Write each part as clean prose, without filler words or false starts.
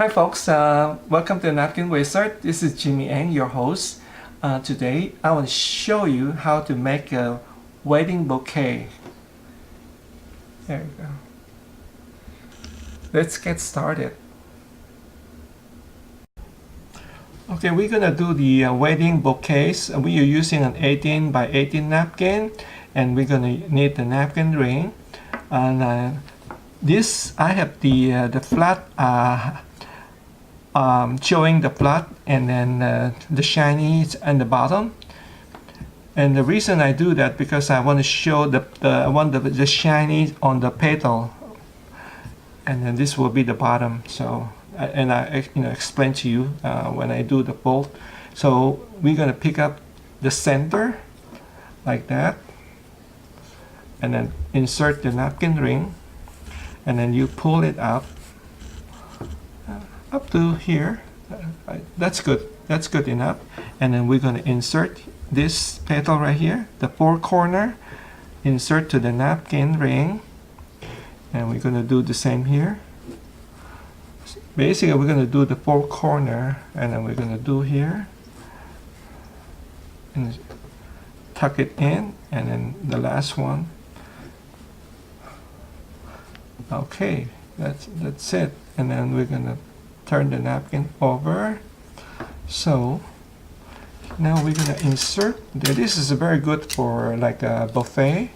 Hi folks, welcome to Napkin Wizard. This is Jimmy Ang, your host. Today I want to show you how to make a wedding bouquet. There you go. Let's get started. Okay, we're gonna do the wedding bouquets. We are using an 18 by 18 napkin, and we're gonna need the napkin ring. And this I have the flat. Showing the flat and then the shiny at the bottom. And the reason I do that because I want to show the shiny on the petal, and then this will be the bottom. So and I explain to you when I do the bolt. So we're gonna pick up the center like that, and then insert the napkin ring, and then you pull it up to here. That's good. That's good enough. And then we're going to insert this petal right here, the four corner, insert to the napkin ring, and we're going to do the same here. Basically, we're going to do the four corner, and then we're going to do here and tuck it in, and then the last one. Okay, that's it. And then we're going to turn the napkin over. So now we're gonna insert. This is very good for like a buffet.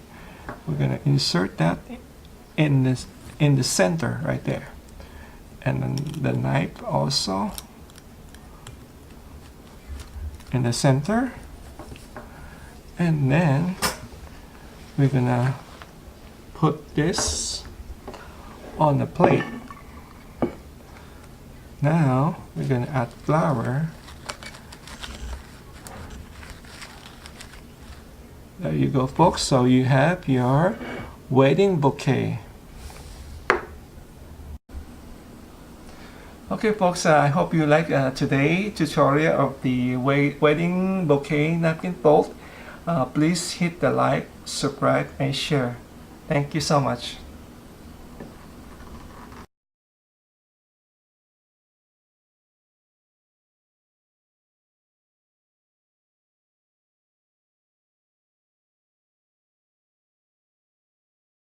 We're gonna insert that in the center right there, and then the knife also in the center, and then we're gonna put this on the plate. Now we're going to add flour. There you go, folks. So you have your wedding bouquet. Okay, folks, I hope you like today's tutorial of the wedding bouquet napkin fold. Please hit the like, subscribe, and share. Thank you so much.